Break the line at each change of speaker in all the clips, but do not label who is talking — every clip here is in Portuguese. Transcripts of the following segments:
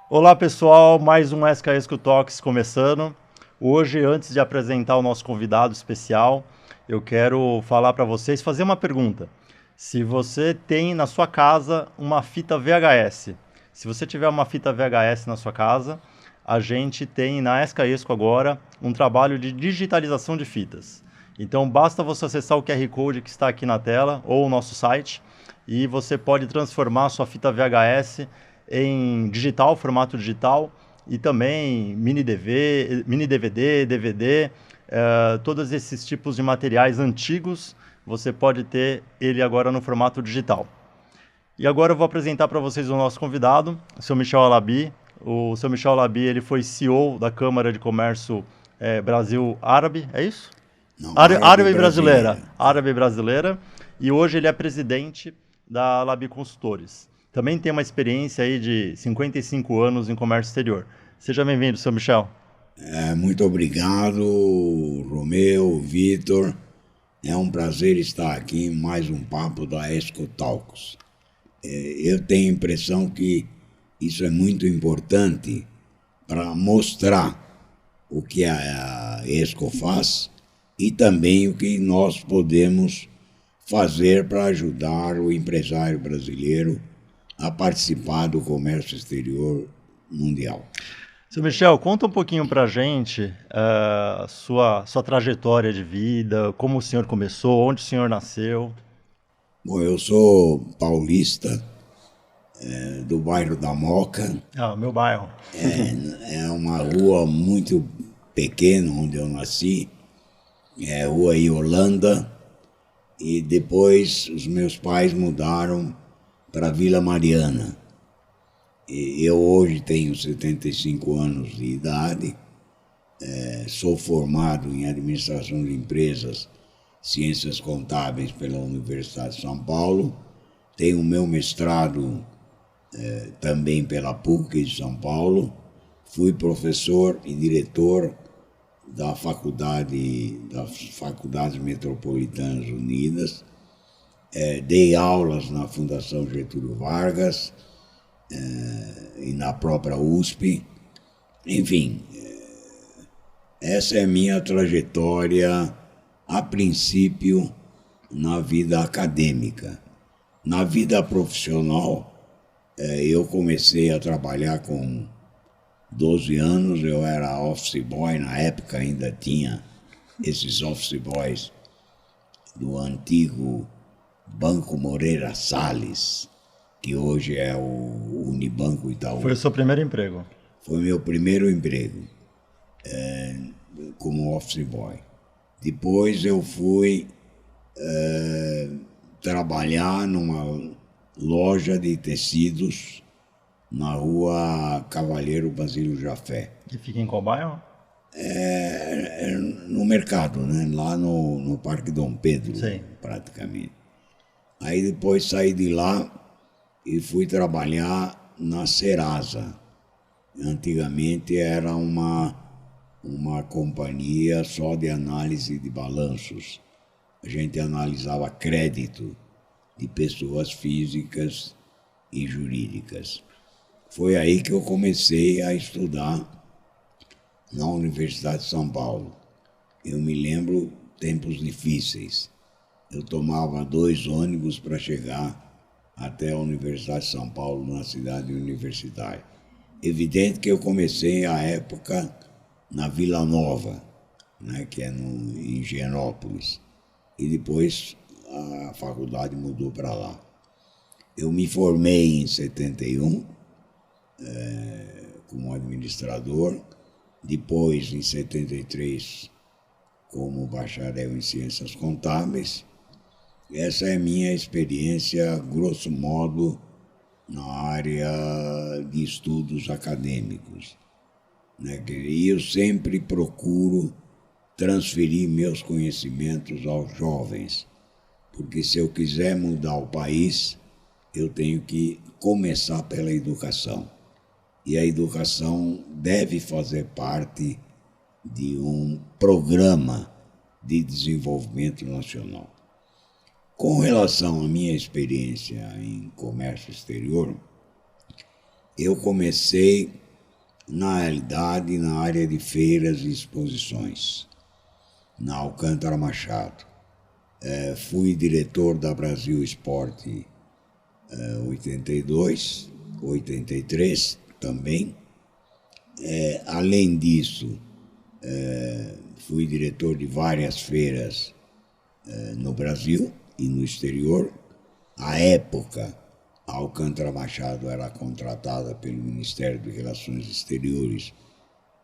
Olá pessoal, mais um SKESCO Talks começando. Hoje, antes de apresentar o nosso convidado especial, eu quero falar para vocês, fazer uma pergunta. Se você tem na sua casa uma fita VHS, se você tiver uma fita VHS na sua casa, a gente tem na SKESCO agora um trabalho de digitalização de fitas. Então basta você acessar o QR Code que está aqui na tela ou o nosso site e você pode transformar a sua fita VHS em digital, formato digital, e também mini DV, mini DVD, DVD, todos esses tipos de materiais antigos, você pode ter ele agora no formato digital. E agora eu vou apresentar para vocês o nosso convidado, o seu Michel Alabi. O seu Michel Alabi, ele foi CEO da Câmara de Comércio Brasil Árabe, é isso?
Não, árabe
Árabe brasileira.
brasileira.
Árabe brasileira. E hoje ele é presidente da Labi Consultores. Também tem uma experiência aí de 55 anos em comércio exterior. Seja bem-vindo, seu Michel.
Muito obrigado, Romeu, Vitor. É um prazer estar aqui em mais um papo da Esco Talks. Eu tenho a impressão que isso é muito importante para mostrar o que a Esco faz e também o que nós podemos fazer para ajudar o empresário brasileiro a participar do comércio exterior mundial.
Seu Michel, conta um pouquinho pra gente sua trajetória de vida, como o senhor começou, onde o senhor nasceu.
Bom, eu sou paulista, do bairro da Moca.
Ah, meu bairro.
É uma rua muito pequena onde eu nasci, é a Rua Iolanda, e depois os meus pais mudaram para Vila Mariana. E eu hoje tenho 75 anos de idade, sou formado em Administração de Empresas, Ciências Contábeis pela Universidade de São Paulo, tenho o meu mestrado também pela PUC de São Paulo, fui professor e diretor das Faculdades Metropolitanas Unidas, dei aulas na Fundação Getúlio Vargas e na própria USP. Enfim, essa é a minha trajetória, a princípio, na vida acadêmica. Na vida profissional, eu comecei a trabalhar com 12 anos, eu era office boy, na época ainda tinha esses office boys do antigo Banco Moreira Salles, que hoje é o Unibanco Itaú.
Foi o seu primeiro emprego?
Foi meu primeiro emprego, como office boy. Depois eu fui trabalhar numa loja de tecidos na rua Cavalheiro Basílio Jafé.
Que fica em qual bairro?
No mercado, né? Lá no Parque Dom Pedro,
Sim.
praticamente. Aí depois saí de lá e fui trabalhar na Serasa. Antigamente era uma companhia só de análise de balanços. A gente analisava crédito de pessoas físicas e jurídicas. Foi aí que eu comecei a estudar na Universidade de São Paulo. Eu me lembro tempos difíceis. Eu tomava 2 ônibus para chegar até a Universidade de São Paulo, na cidade universitária. Evidente que eu comecei a época na Vila Nova, né, que é em Higienópolis, e depois a faculdade mudou para lá. Eu me formei em 71 como administrador, depois em 73 como bacharel em Ciências Contábeis. Essa é a minha experiência, grosso modo, na área de estudos acadêmicos, né? E eu sempre procuro transferir meus conhecimentos aos jovens, porque se eu quiser mudar o país, eu tenho que começar pela educação. E a educação deve fazer parte de um programa de desenvolvimento nacional. Com relação à minha experiência em comércio exterior, Eu comecei, na realidade, na área de feiras e exposições, na Alcântara Machado. Fui diretor da Brasil Esporte 82, 83 também. Além disso, fui diretor de várias feiras no Brasil e no exterior. À época, a Alcântara Machado era contratada pelo Ministério de Relações Exteriores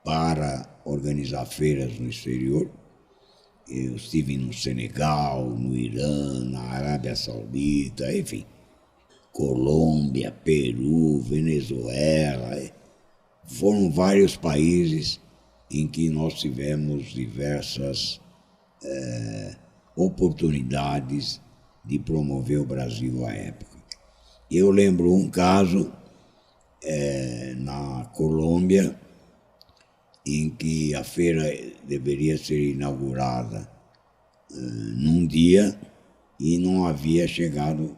para organizar feiras no exterior. Eu estive no Senegal, no Irã, na Arábia Saudita, enfim, Colômbia, Peru, Venezuela. Foram vários países em que nós tivemos diversas oportunidades de promover o Brasil à época. Eu lembro um caso na Colômbia, em que a feira deveria ser inaugurada num dia e não havia chegado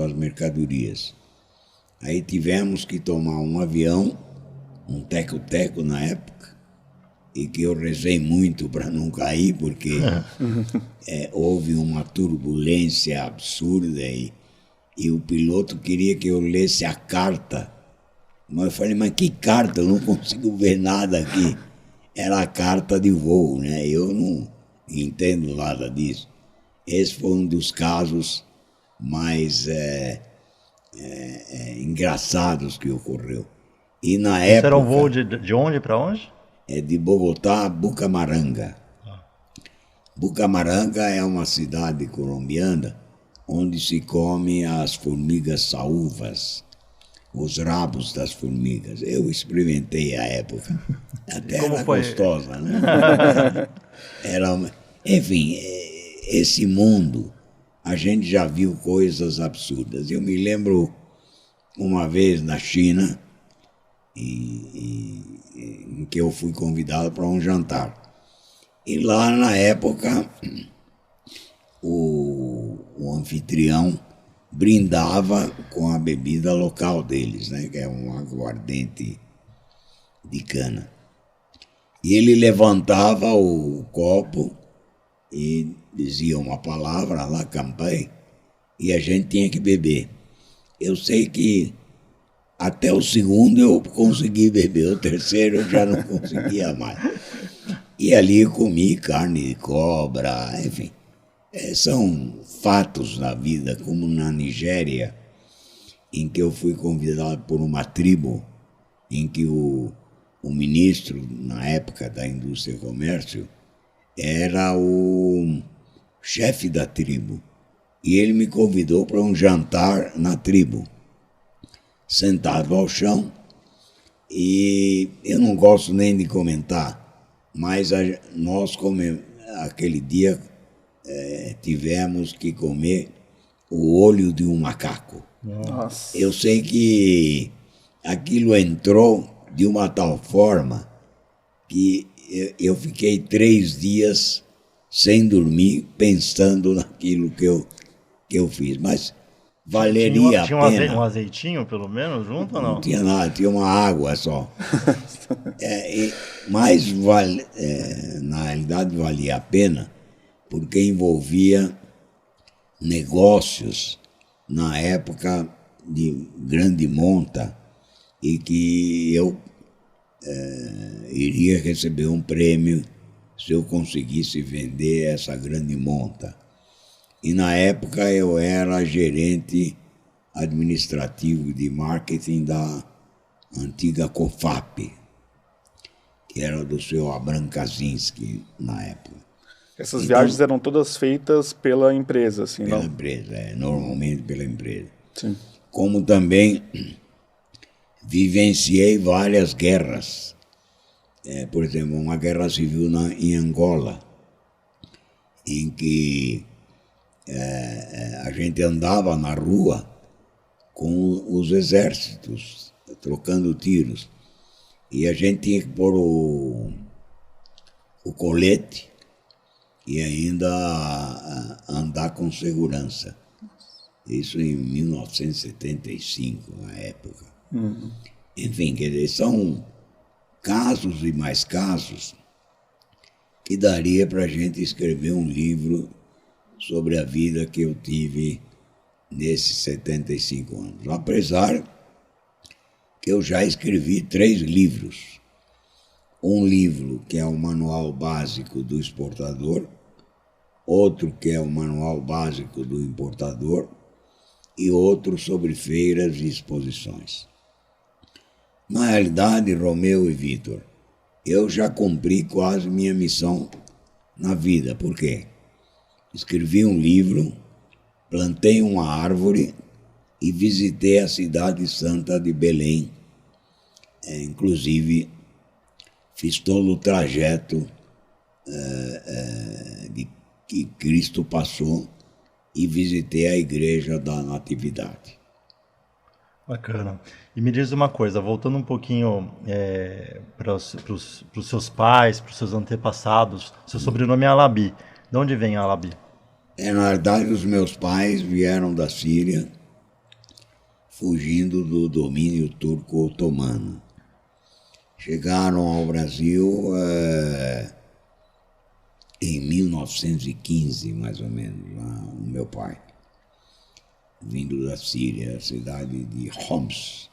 as mercadorias. Aí tivemos que tomar um avião, um teco-teco na época, e que eu rezei muito para não cair, porque houve uma turbulência absurda e o piloto queria que eu lesse a carta. Mas eu falei, mas que carta? Eu não consigo ver nada aqui. Era a carta de voo, né? Eu não entendo nada disso. Esse foi um dos casos mais engraçados que ocorreu. E na época...
Isso era um voo de onde para onde?
De Bogotá a Bucamaranga. Bucamaranga é uma cidade colombiana onde se come as formigas saúvas, os rabos das formigas. Eu experimentei à época. Até
Como
era
foi?
gostosa, né? Enfim, esse mundo, a gente já viu coisas absurdas. Eu me lembro uma vez na China, em que eu fui convidado para um jantar. E lá, na época, o anfitrião brindava com a bebida local deles, né, que é um aguardente de cana. E ele levantava o copo e dizia uma palavra lá, campai, e a gente tinha que beber. Eu sei que até o segundo eu consegui beber, o terceiro eu já não conseguia mais. E ali eu comi carne de cobra, enfim. São fatos na vida, como na Nigéria, em que eu fui convidado por uma tribo, em que o ministro, na época da Indústria e Comércio, era o chefe da tribo. E ele me convidou para um jantar na tribo, sentado ao chão. E eu não gosto nem de comentar, mas nós aquele dia tivemos que comer o olho de um macaco.
Nossa.
Eu sei que aquilo entrou de uma tal forma que eu fiquei 3 dias sem dormir pensando naquilo que eu fiz. Mas valeria a pena.
Tinha um azeitinho, pelo menos, junto ou não?
Não tinha nada, tinha uma água só. Mas na realidade valia a pena, porque envolvia negócios na época de grande monta e que eu iria receber um prêmio se eu conseguisse vender essa grande monta. E na época eu era gerente administrativo de marketing da antiga COFAP, que era do seu Abram Kaczynski na época.
Essas viagens eram todas feitas pela empresa, assim,
pela
não?
empresa, normalmente pela empresa.
Sim.
Como também vivenciei várias guerras. Por exemplo, uma guerra civil em Angola, em que a gente andava na rua com os exércitos, trocando tiros. E a gente tinha que pôr o colete e ainda andar com segurança. Isso em 1975, na época. Enfim, quer dizer, são casos e mais casos que daria para a gente escrever um livro sobre a vida que eu tive nesses 75 anos. Apesar que eu já escrevi 3 livros. Um livro que é o Manual Básico do Exportador, outro que é o Manual Básico do Importador e outro sobre feiras e exposições. Na realidade, Romeu e Vitor, eu já cumpri quase minha missão na vida. Por quê? Escrevi um livro, plantei uma árvore e visitei a cidade santa de Belém. Inclusive, fiz todo o trajeto de que Cristo passou e visitei a igreja da Natividade.
Bacana. E me diz uma coisa, voltando um pouquinho para os seus pais, para os seus antepassados, seu sobrenome é Alabi. De onde vem Alabi?
Na verdade, os meus pais vieram da Síria, fugindo do domínio turco-otomano. Chegaram ao Brasil em 1915, mais ou menos, o meu pai, vindo da Síria, a cidade de Homs.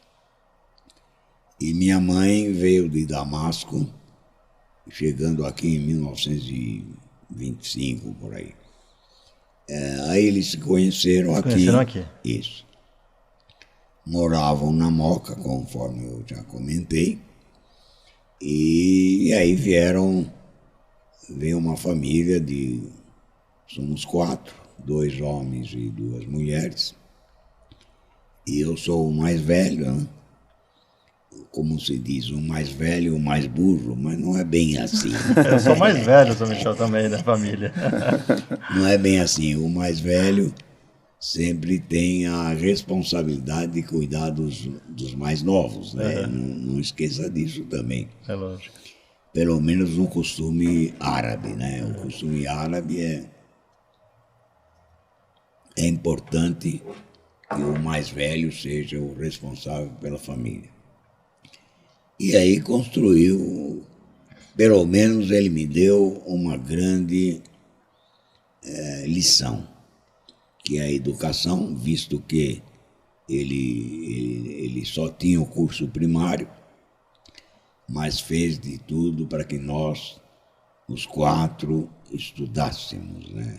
E minha mãe veio de Damasco, chegando aqui em 1925, por aí. Aí eles se conheceram aqui.
Conheceram aqui.
Isso. Moravam na Moca, conforme eu já comentei. E aí veio uma família somos 4, 2 homens e 2 mulheres. E eu sou o mais velho, né? Como se diz, o mais velho e o mais burro, mas não é bem assim.
Eu sou mais velho, São Michel, também, da família.
Não é bem assim. O mais velho sempre tem a responsabilidade de cuidar dos mais novos, né? Não esqueça disso também.
É lógico.
Pelo menos no costume árabe, né? O costume árabe é importante que o mais velho seja o responsável pela família. E aí construiu, pelo menos ele me deu uma grande lição, que é a educação, visto que ele só tinha o curso primário, mas fez de tudo para que nós, os 4, estudássemos, né?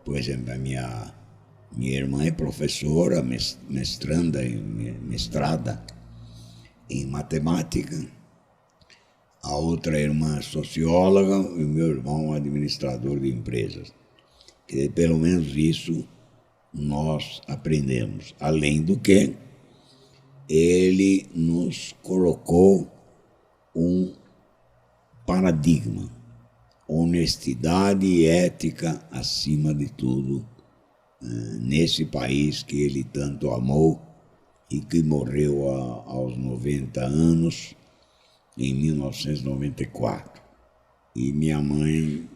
Por exemplo, a minha irmã é professora, mestranda e mestrada em matemática, a outra irmã é socióloga e o meu irmão administrador de empresas. Quer dizer, pelo menos isso nós aprendemos. Além do que, ele nos colocou um paradigma, honestidade e ética acima de tudo, nesse país que ele tanto amou e que morreu aos 90 anos, em 1994. E minha mãe,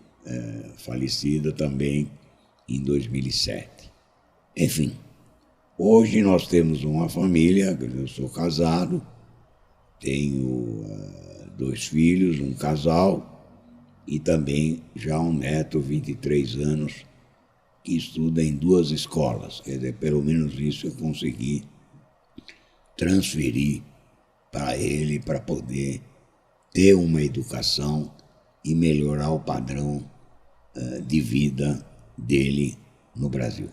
falecida também em 2007. Enfim, hoje nós temos uma família, eu sou casado, tenho 2 filhos, um casal, e também já um neto, 23 anos, que estuda em 2 escolas. Quer dizer, pelo menos isso eu consegui transferir para ele, para poder ter uma educação e melhorar o padrão de vida dele no Brasil.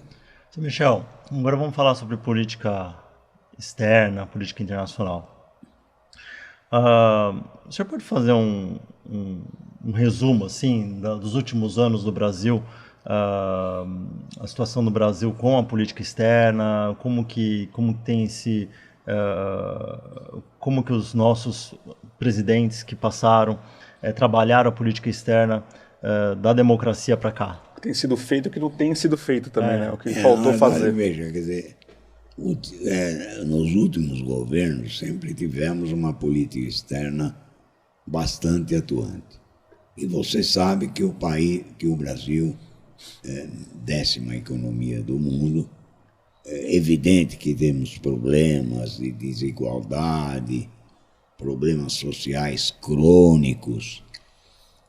São Michel, agora vamos falar sobre política externa, política internacional. O senhor pode fazer um resumo assim dos últimos anos do Brasil, a situação do Brasil com a política externa, como tem se como que os nossos presidentes que passaram trabalharam a política externa da democracia para cá?
O que tem sido feito e o que não tem sido feito também, né? O que faltou fazer.
Veja, quer dizer, nos últimos governos sempre tivemos uma política externa bastante atuante. E você sabe que o Brasil é a 10ª economia do mundo É evidente que temos problemas de desigualdade, problemas sociais crônicos,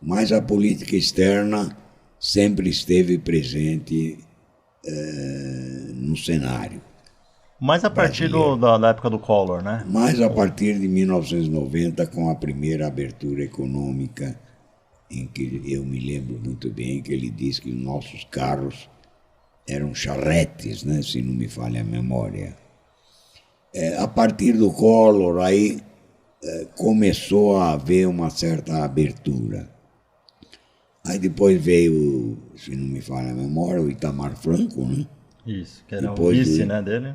mas a política externa sempre esteve presente no cenário.
Mas a partir da época do Collor, né?
Mas a partir de 1990, com a primeira abertura econômica, em que eu me lembro muito bem que ele disse que nossos carros eram charretes, né, se não me falha a memória. A partir do Collor, aí começou a haver uma certa abertura. Aí depois veio, se não me falha a memória, o Itamar Franco, né?
Isso, que era
Depois
o vice, né, dele.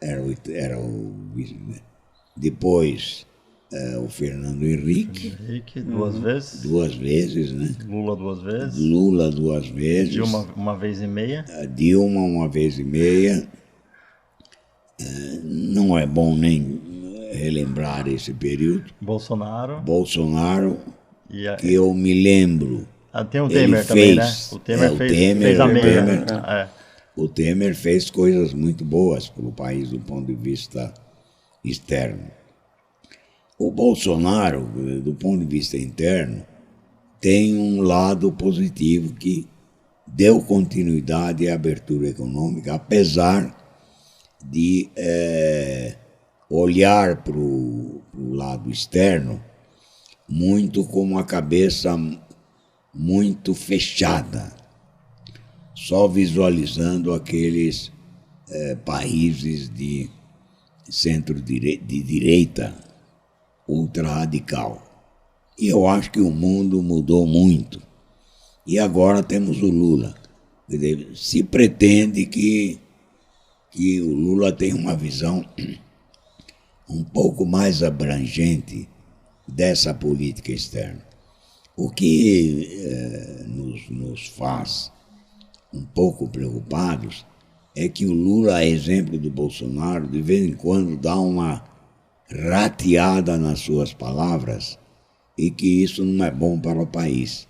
Era o vice, né? Depois o Fernando Henrique.
Henrique, duas vezes.
Duas vezes, né?
Lula duas vezes.
Lula duas vezes.
Dilma uma vez e meia.
Dilma uma vez e meia. Não é bom nem relembrar esse período.
Bolsonaro.
Que eu me lembro.
Tem o Temer também, né? O Temer fez a meia.
O Temer fez coisas muito boas para o país do ponto de vista externo. O Bolsonaro, do ponto de vista interno, tem um lado positivo que deu continuidade à abertura econômica, apesar de olhar para o lado externo muito com uma cabeça muito fechada, só visualizando aqueles países de centro-direita ultra-radical. E eu acho que o mundo mudou muito. E agora temos o Lula. Se pretende que o Lula tenha uma visão um pouco mais abrangente dessa política externa. O que nos faz um pouco preocupados é que o Lula, a exemplo do Bolsonaro, de vez em quando dá uma rateada nas suas palavras e que isso não é bom para o país.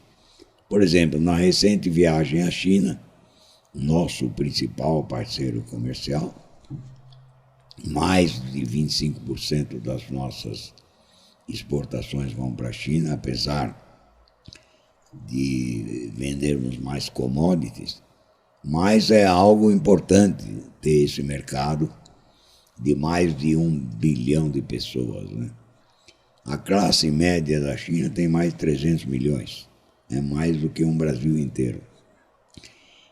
Por exemplo, na recente viagem à China, nosso principal parceiro comercial, mais de 25% das nossas exportações vão para a China, apesar de vendermos mais commodities, mas é algo importante ter esse mercado de mais de 1 bilhão de pessoas, né? A classe média da China tem mais de 300 milhões, é mais do que um Brasil inteiro.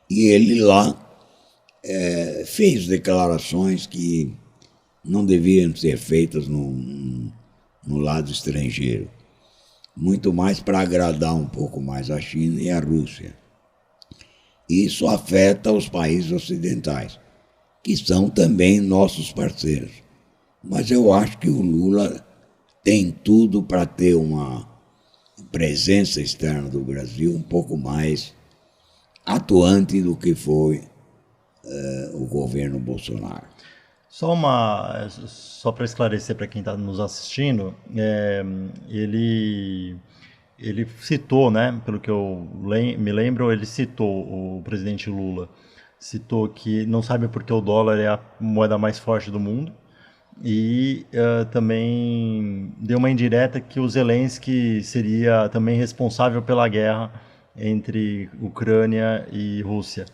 E ele lá fez declarações que não deveriam ser feitas no lado estrangeiro, muito mais para agradar um pouco mais a China e a Rússia. Isso afeta os países ocidentais, que são também nossos parceiros. Mas eu acho que o Lula tem tudo para ter uma presença externa do Brasil um pouco mais atuante do que foi o governo Bolsonaro.
Só para esclarecer para quem está nos assistindo, ele citou, né, pelo que eu me lembro, ele citou, o presidente Lula, citou que não sabe porque o dólar é a moeda mais forte do mundo e também deu uma indireta que o Zelensky seria também responsável pela guerra entre Ucrânia e Rússia.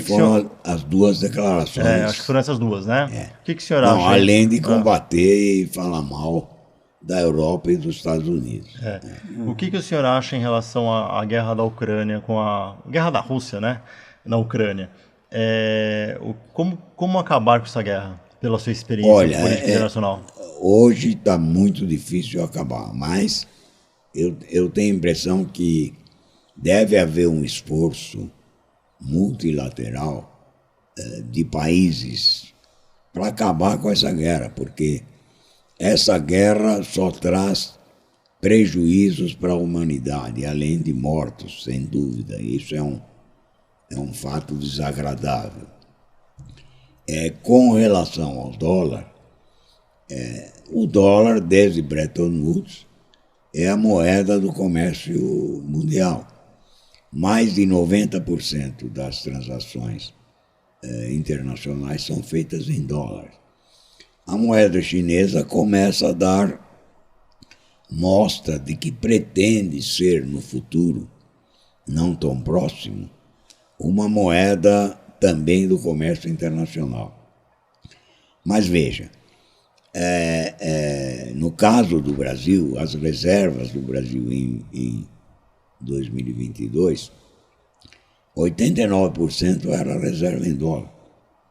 Foram as duas declarações.
Acho que foram essas duas, né? O que o senhor acha?
Além de combater e falar mal da Europa e dos Estados Unidos.
O que o senhor acha em relação à guerra da Ucrânia com a guerra da Rússia, né, na Ucrânia? Como acabar com essa guerra, pela sua experiência política internacional?
Hoje está muito difícil acabar, mas eu tenho a impressão que deve haver um esforço multilateral de países para acabar com essa guerra, porque essa guerra só traz prejuízos para a humanidade, além de mortos, sem dúvida. Isso é um fato desagradável. Com relação ao dólar, o dólar, desde Bretton Woods, é a moeda do comércio mundial. Mais de 90% das transações internacionais são feitas em dólar. A moeda chinesa começa a dar mostra de que pretende ser no futuro, não tão próximo, uma moeda também do comércio internacional. Mas veja, no caso do Brasil, as reservas do Brasil em 2022, 89% era reserva em dólar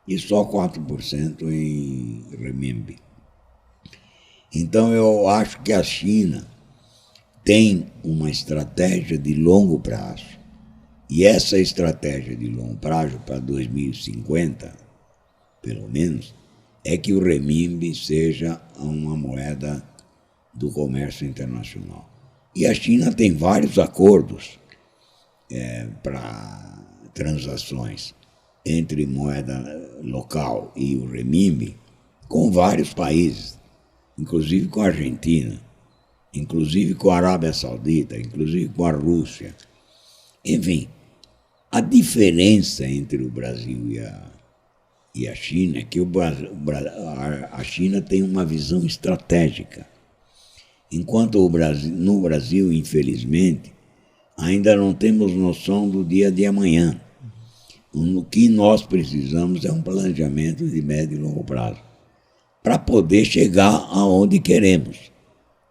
e só 4% em renminbi. Então eu acho que a China tem uma estratégia de longo prazo. E essa estratégia de longo prazo para 2050, pelo menos, é que o renminbi seja uma moeda do comércio internacional. E a China tem vários acordos para transações entre moeda local e o renminbi com vários países, inclusive com a Argentina, inclusive com a Arábia Saudita, inclusive com a Rússia. Enfim, a diferença entre o Brasil e a China é que a China tem uma visão estratégica, enquanto no Brasil, infelizmente, ainda não temos noção do dia de amanhã. O que nós precisamos é um planejamento de médio e longo prazo, para poder chegar aonde queremos.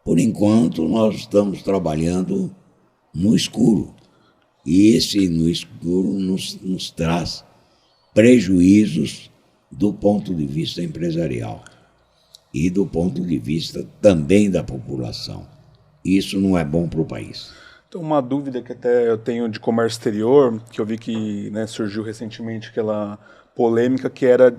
Por enquanto, nós estamos trabalhando no escuro. E esse no escuro nos traz prejuízos do ponto de vista empresarial e do ponto de vista também da população. Isso não é bom para o país.
Então, uma dúvida que até eu tenho de comércio exterior, que eu vi que surgiu recentemente aquela polêmica que era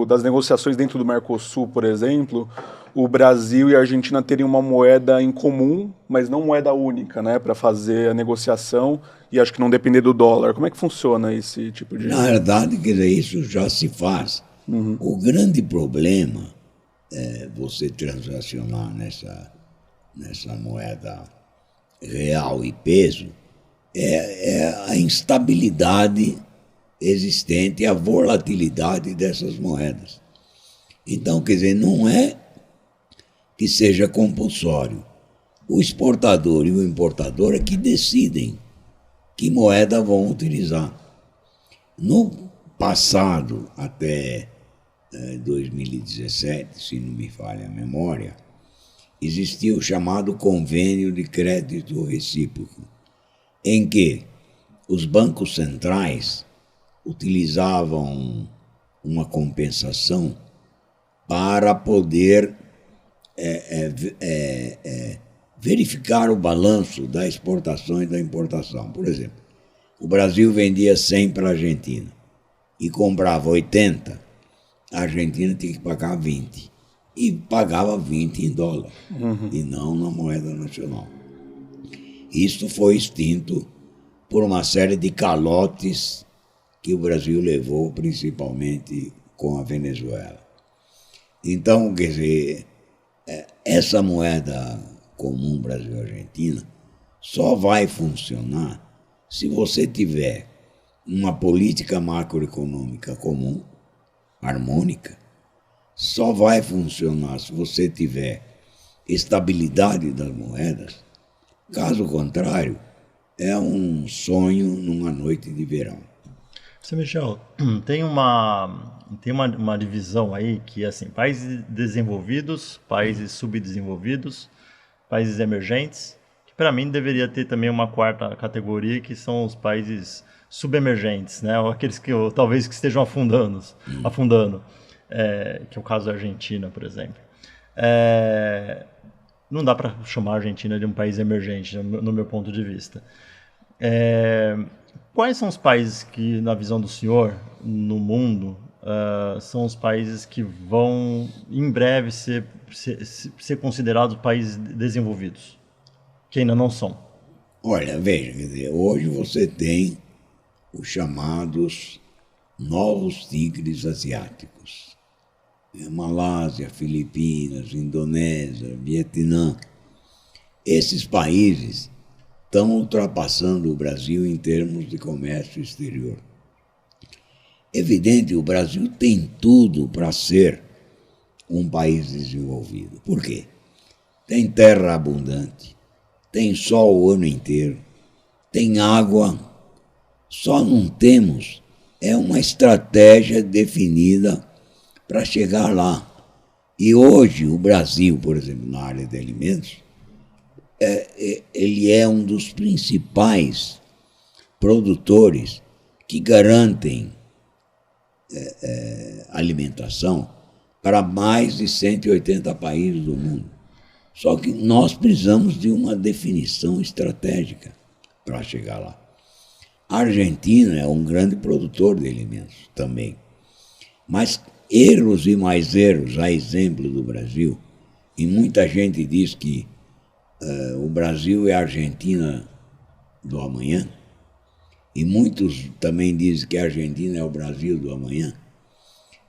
das negociações dentro do Mercosul, por exemplo, o Brasil e a Argentina terem uma moeda em comum, mas não moeda única, para fazer a negociação e acho que não depender do dólar. Como é que funciona esse tipo de...
Na verdade, quer dizer, isso já se faz. Uhum. O grande problema é você transacionar nessa moeda real e peso é a instabilidade existente, a volatilidade dessas moedas. Então, quer dizer, não é que seja compulsório. O exportador e o importador é que decidem que moeda vão utilizar. No passado, até 2017, se não me falha a memória, existia o chamado Convênio de Crédito Recíproco, em que os bancos centrais utilizavam uma compensação para poder verificar o balanço da exportação e da importação. Por exemplo, o Brasil vendia 100 para a Argentina e comprava 80, a Argentina tinha que pagar 20. E pagava 20 em dólar, e não na moeda nacional. Isso foi extinto por uma série de calotes que o Brasil levou, principalmente com a Venezuela. Então, quer dizer, essa moeda comum Brasil-Argentina só vai funcionar se você tiver uma política macroeconômica comum, harmônica. Só vai funcionar se você tiver estabilidade das moedas. Caso contrário, é um sonho numa noite de verão.
Você, Michel, tem uma divisão aí que é assim, países desenvolvidos, países subdesenvolvidos, países emergentes, que para mim deveria ter também uma quarta categoria, que são os países subemergentes, né? Ou aqueles que talvez que estejam afundando, que é o caso da Argentina, por exemplo. Não dá para chamar a Argentina de um país emergente, no meu ponto de vista. Quais são os países que, na visão do senhor, no mundo, são os países que vão, em breve, ser considerados países desenvolvidos, que ainda não são?
Olha, veja, quer dizer, hoje você tem os chamados novos tigres asiáticos. Malásia, Filipinas, Indonésia, Vietnã. Esses países estão ultrapassando o Brasil em termos de comércio exterior. Evidente, o Brasil tem tudo para ser um país desenvolvido. Por quê? Tem terra abundante, tem sol o ano inteiro, tem água, só não temos uma estratégia definida para chegar lá. E hoje o Brasil, por exemplo, na área de alimentos, ele é um dos principais produtores que garantem alimentação para mais de 180 países do mundo. Só que nós precisamos de uma definição estratégica para chegar lá. A Argentina é um grande produtor de alimentos também. Mas erros e mais erros, a exemplo do Brasil, e muita gente diz que o Brasil é a Argentina do amanhã, e muitos também dizem que a Argentina é o Brasil do amanhã.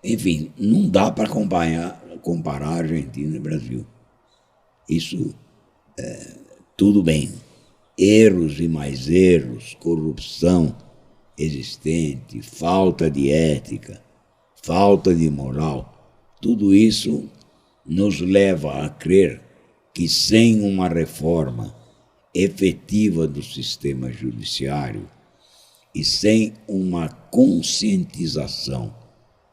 Enfim, não dá para comparar Argentina e Brasil. Isso, tudo bem. Erros e mais erros, corrupção existente, falta de ética, falta de moral, tudo isso nos leva a crer que sem uma reforma efetiva do sistema judiciário e sem uma conscientização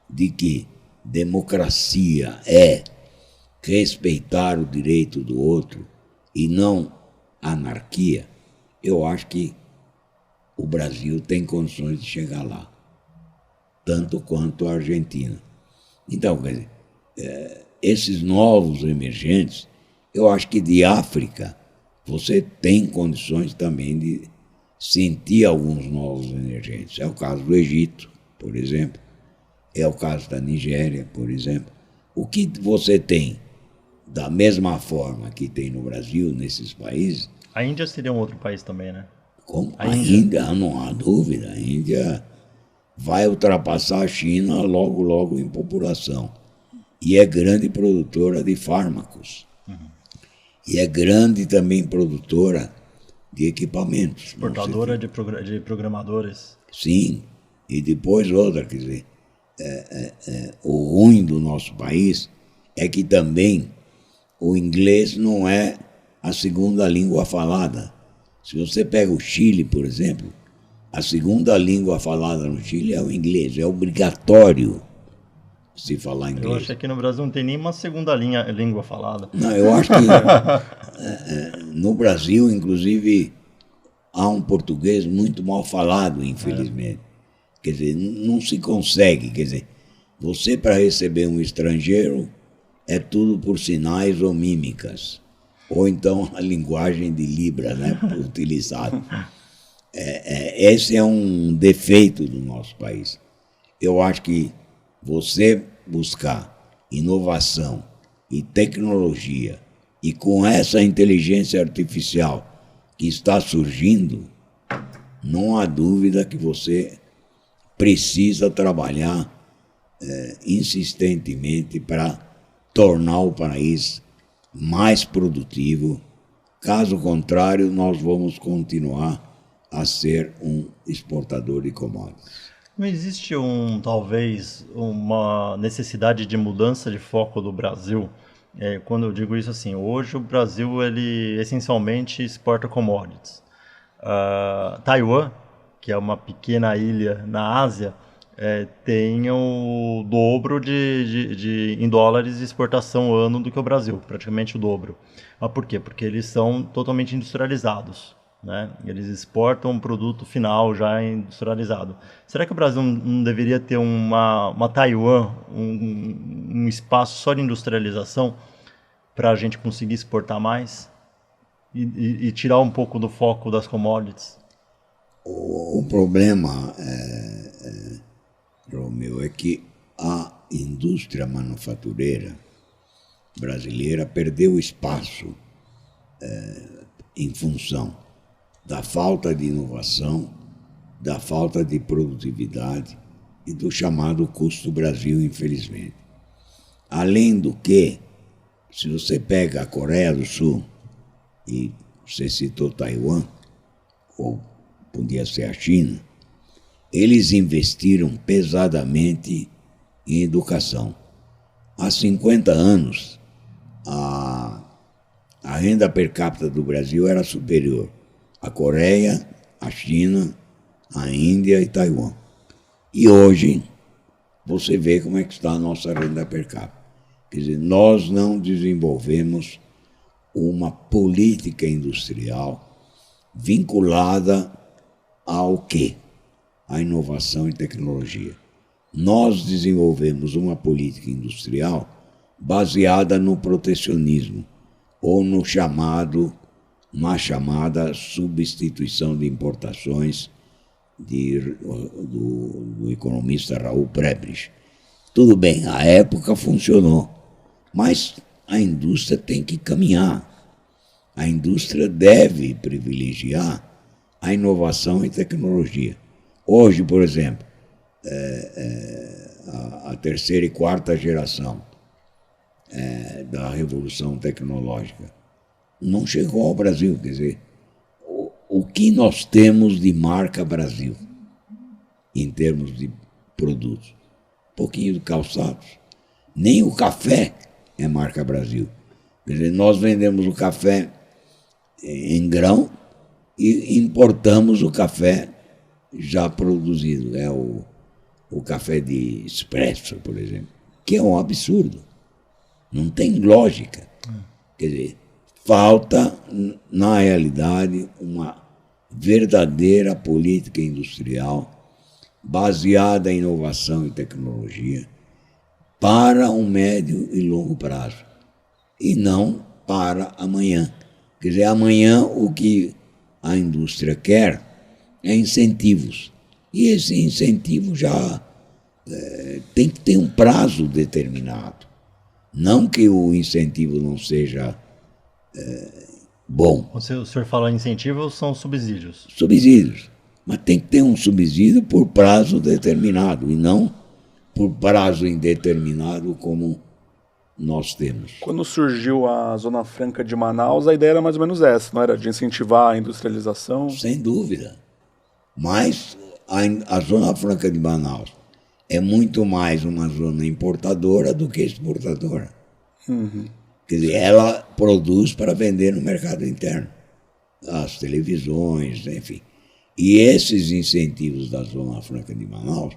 de que democracia é respeitar o direito do outro e não anarquia, eu acho que o Brasil tem condições de chegar lá, tanto quanto a Argentina. Então, quer dizer, esses novos emergentes, eu acho que de África você tem condições também de sentir alguns novos emergentes. É o caso do Egito, por exemplo, é o caso da Nigéria, por exemplo. O que você tem da mesma forma que tem no Brasil, nesses países...
A Índia seria um outro país também, né?
Como? A Índia, não há dúvida. A Índia vai ultrapassar a China logo, logo em população. E é grande produtora de fármacos. E é grande também produtora de equipamentos.
Exportadora de programadores.
Sim. E depois outra, quer dizer, o ruim do nosso país é que também o inglês não é a segunda língua falada. Se você pega o Chile, por exemplo, a segunda língua falada no Chile é o inglês, é obrigatório se falar inglês.
Eu acho que aqui no Brasil não tem nenhuma segunda língua falada.
Não, eu acho que no Brasil, inclusive, há um português muito mal falado, infelizmente. Quer dizer, não se consegue. Quer dizer, você para receber um estrangeiro é tudo por sinais ou mímicas. Ou então a linguagem de Libra, né, utilizada. Esse é um defeito do nosso país. Eu acho que você buscar inovação e tecnologia, e com essa inteligência artificial que está surgindo, não há dúvida que você precisa trabalhar insistentemente para tornar o país mais produtivo. Caso contrário, nós vamos continuar a ser um exportador de commodities.
Não existe talvez uma necessidade de mudança de foco do Brasil? Quando eu digo isso assim, hoje o Brasil ele essencialmente exporta commodities. Taiwan, que é uma pequena ilha na Ásia, tem o dobro em dólares de exportação ano do que o Brasil, praticamente o dobro. Mas por quê? Porque eles são totalmente industrializados, né? Eles exportam um produto final já industrializado. Será que o Brasil não deveria ter uma Taiwan, um espaço só de industrialização para a gente conseguir exportar mais e tirar um pouco do foco das commodities?
O problema, Romeu, é que a indústria manufatureira brasileira perdeu espaço em função da falta de inovação, da falta de produtividade e do chamado custo Brasil, infelizmente. Além do que, se você pega a Coreia do Sul, e você citou Taiwan, ou podia ser a China, eles investiram pesadamente em educação. Há 50 anos, a renda per capita do Brasil era superior à Coreia, à China, à Índia e Taiwan. E hoje, você vê como é que está a nossa renda per capita. Quer dizer, nós não desenvolvemos uma política industrial vinculada ao quê? À inovação e tecnologia. Nós desenvolvemos uma política industrial baseada no protecionismo ou na chamada substituição de importações do economista Raul Prebisch. Tudo bem, à época funcionou, mas a indústria tem que caminhar. A indústria deve privilegiar a inovação e tecnologia. Hoje, por exemplo, a terceira e quarta geração da revolução tecnológica não chegou ao Brasil. Quer dizer, o que nós temos de marca Brasil em termos de produtos? Um pouquinho de calçados. Nem o café é marca Brasil. Quer dizer, nós vendemos o café em grão e importamos o café já produzido. É o café de expresso, por exemplo, que é um absurdo. Não tem lógica. Quer dizer, falta, na realidade, uma verdadeira política industrial baseada em inovação e tecnologia para um médio e longo prazo, e não para amanhã. Quer dizer, amanhã o que a indústria quer é incentivos. E esse incentivo já tem que ter um prazo determinado. Não que o incentivo não seja bom.
O senhor falou incentivos, são subsídios.
Subsídios. Mas tem que ter um subsídio por prazo determinado e não por prazo indeterminado como nós temos.
Quando surgiu a Zona Franca de Manaus, a ideia era mais ou menos essa, não era? De incentivar a industrialização?
Sem dúvida. Mas a Zona Franca de Manaus é muito mais uma zona importadora do que exportadora.
Uhum.
Quer dizer, ela produz para vender no mercado interno. As televisões, enfim. E esses incentivos da Zona Franca de Manaus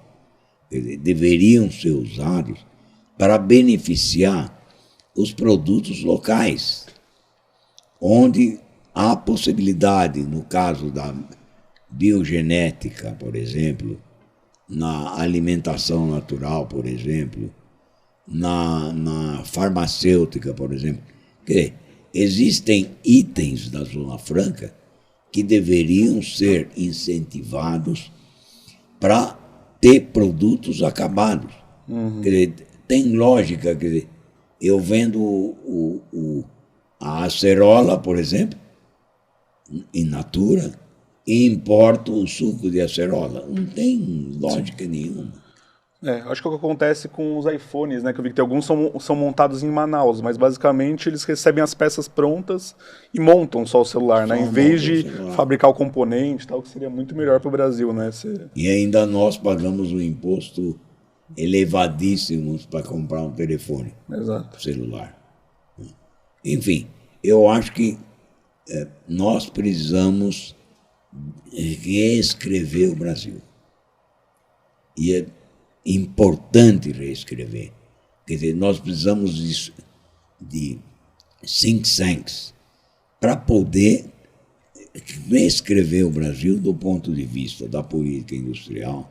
deveriam ser usados para beneficiar os produtos locais, onde há possibilidade, no caso da biogenética, por exemplo, na alimentação natural, por exemplo, na farmacêutica, por exemplo. Que existem itens da Zona Franca que deveriam ser incentivados para ter produtos acabados. Uhum. Quer dizer, tem lógica, quer dizer, eu vendo a acerola, por exemplo, in natura, e importo o suco de acerola. Não tem lógica nenhuma.
Acho que é o que acontece com os iPhones, né? Que eu vi que alguns são montados em Manaus, mas basicamente eles recebem as peças prontas e montam só o celular, né? Em vez de fabricar o componente, tal, que seria muito melhor para o Brasil, né?
E ainda nós pagamos um imposto elevadíssimo para comprar um telefone.
Exato.
Celular. Enfim, eu acho que nós precisamos reescrever o Brasil. E é importante reescrever. Quer dizer, nós precisamos de think tanks para poder reescrever o Brasil do ponto de vista da política industrial,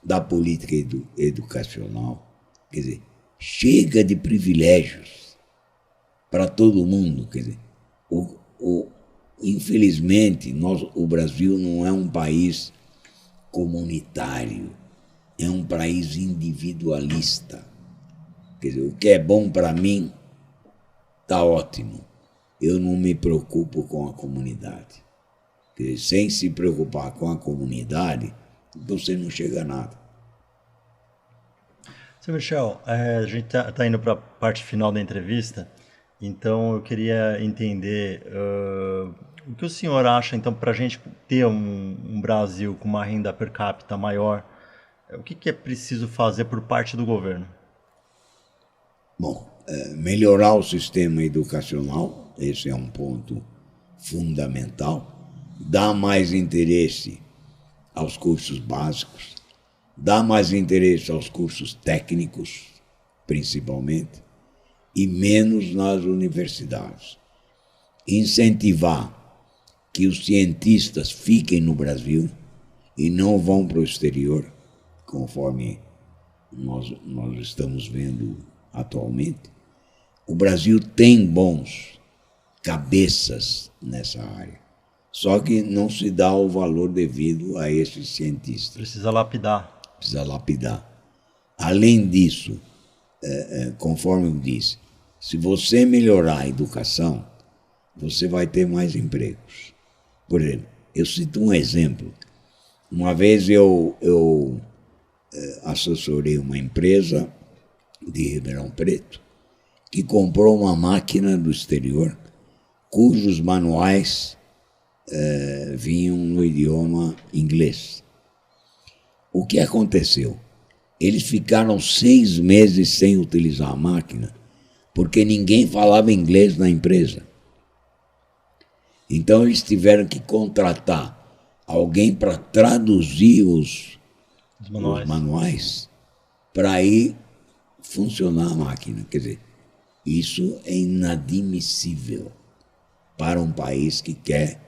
da política educacional. Quer dizer, chega de privilégios para todo mundo. Quer dizer, infelizmente, o Brasil não é um país comunitário, é um país individualista. Quer dizer, o que é bom para mim está ótimo. Eu não me preocupo com a comunidade. Quer dizer, sem se preocupar com a comunidade, você não chega a nada.
Seu Michel, a gente está indo para a parte final da entrevista, então eu queria entender O que o senhor acha, então, para a gente ter um Brasil com uma renda per capita maior, o que é preciso fazer por parte do governo?
Bom, melhorar o sistema educacional, esse é um ponto fundamental, dar mais interesse aos cursos básicos, dar mais interesse aos cursos técnicos, principalmente, e menos nas universidades. Incentivar que os cientistas fiquem no Brasil e não vão para o exterior, conforme nós estamos vendo atualmente. O Brasil tem bons cabeças nessa área, só que não se dá o valor devido a esses cientistas.
Precisa lapidar.
Precisa lapidar. Além disso, conforme eu disse, se você melhorar a educação, você vai ter mais empregos. Por exemplo, eu cito um exemplo. Uma vez eu assessorei uma empresa de Ribeirão Preto que comprou uma máquina do exterior cujos manuais vinham no idioma inglês. O que aconteceu? Eles ficaram 6 meses sem utilizar a máquina porque ninguém falava inglês na empresa. Então eles tiveram que contratar alguém para traduzir os manuais para ir funcionar a máquina. Quer dizer, isso é inadmissível para um país que quer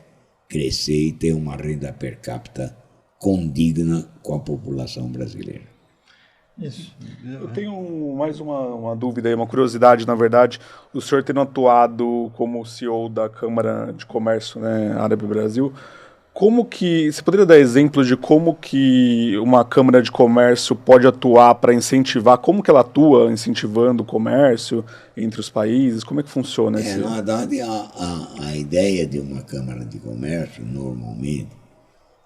crescer e ter uma renda per capita condigna com a população brasileira.
Isso.
Eu tenho mais uma dúvida aí, uma curiosidade, na verdade. O senhor tendo atuado como CEO da Câmara de Comércio, né, Árabe Brasil, você poderia dar exemplos de como que uma Câmara de Comércio pode atuar para incentivar, como que ela atua incentivando o comércio entre os países? Como é que funciona isso?
Na verdade, a ideia de uma Câmara de Comércio, normalmente,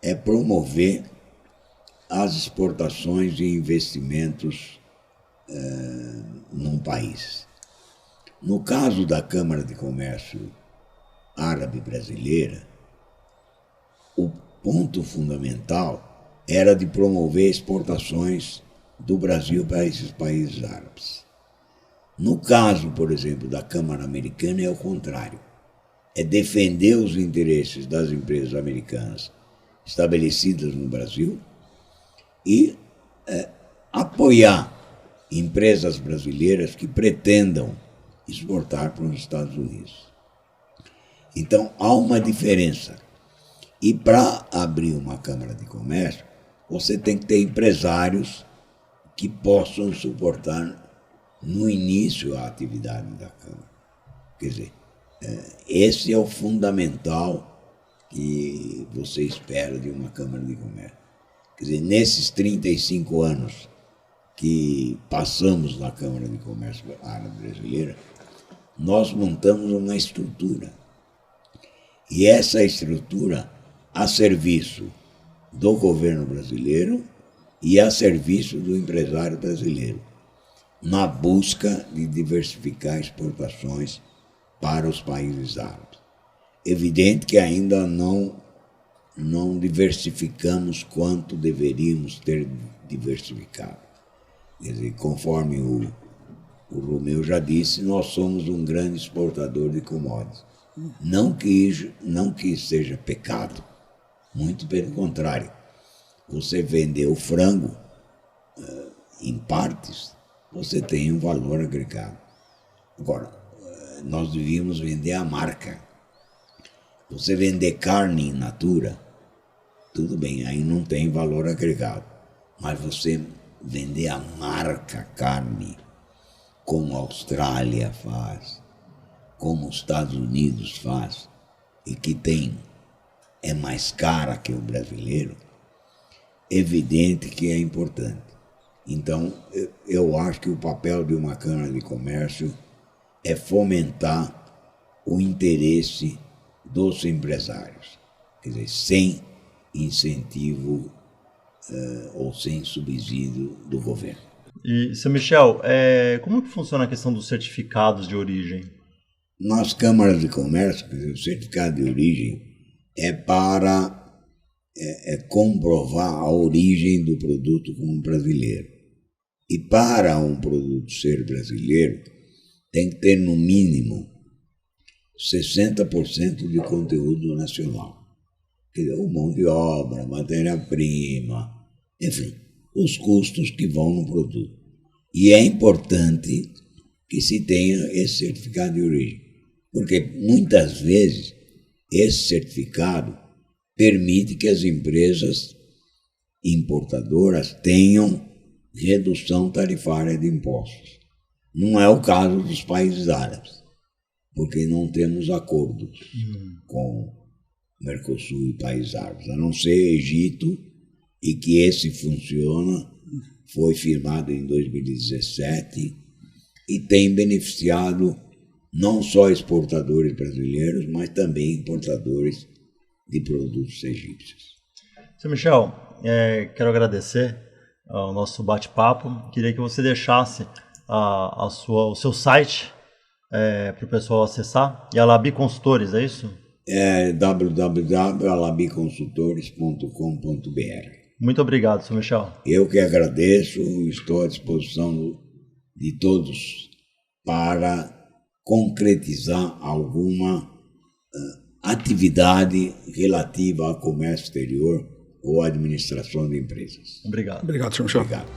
é promover as exportações e investimentos num país. No caso da Câmara de Comércio Árabe Brasileira, o ponto fundamental era de promover exportações do Brasil para esses países árabes. No caso, por exemplo, da Câmara Americana, é o contrário. É defender os interesses das empresas americanas estabelecidas no Brasil e apoiar empresas brasileiras que pretendam exportar para os Estados Unidos. Então, há uma diferença. E para abrir uma Câmara de Comércio, você tem que ter empresários que possam suportar no início a atividade da Câmara. Quer dizer, esse é o fundamental que você espera de uma Câmara de Comércio. Quer dizer, nesses 35 anos que passamos na Câmara de Comércio Árabe Brasileira, nós montamos uma estrutura. E essa estrutura a serviço do governo brasileiro e a serviço do empresário brasileiro, na busca de diversificar exportações para os países árabes. Evidente que ainda não diversificamos quanto deveríamos ter diversificado. Quer dizer, conforme o Romeu já disse, nós somos um grande exportador de commodities. Não que seja pecado, muito pelo contrário. Você vender o frango em partes, você tem um valor agregado. Agora, nós devíamos vender a marca. Você vender carne in natura, tudo bem, aí não tem valor agregado. Mas você vender a marca carne, como a Austrália faz, como os Estados Unidos faz, e que é mais cara que o brasileiro, evidente que é importante. Então, eu acho que o papel de uma Câmara de Comércio é fomentar o interesse dos empresários, quer dizer, sem incentivo ou sem subsídio do governo.
E, seu Michel, como que funciona a questão dos certificados de origem?
nas câmaras de comércio, quer dizer, o certificado de origem é para comprovar a origem do produto como brasileiro. E para um produto ser brasileiro, tem que ter no mínimo 60% de conteúdo nacional. Quer dizer, mão de obra, matéria-prima, enfim, os custos que vão no produto. E é importante que se tenha esse certificado de origem, porque muitas vezes esse certificado permite que as empresas importadoras tenham redução tarifária de impostos. Não é o caso dos países árabes, porque não temos acordos com Mercosul e países árabes, a não ser Egito, e que esse funciona, foi firmado em 2017 e tem beneficiado não só exportadores brasileiros, mas também importadores de produtos egípcios.
Seu Michel, quero agradecer o nosso bate-papo. Queria que você deixasse o seu site para o pessoal acessar. E a Labi Consultores, é isso?
É www.alabiconsultores.com.br.
Muito obrigado, seu Michel.
Eu que agradeço, estou à disposição de todos para concretizar alguma atividade relativa a comércio exterior ou administração de empresas.
Obrigado.
Obrigado, senhor Michel.
Obrigado.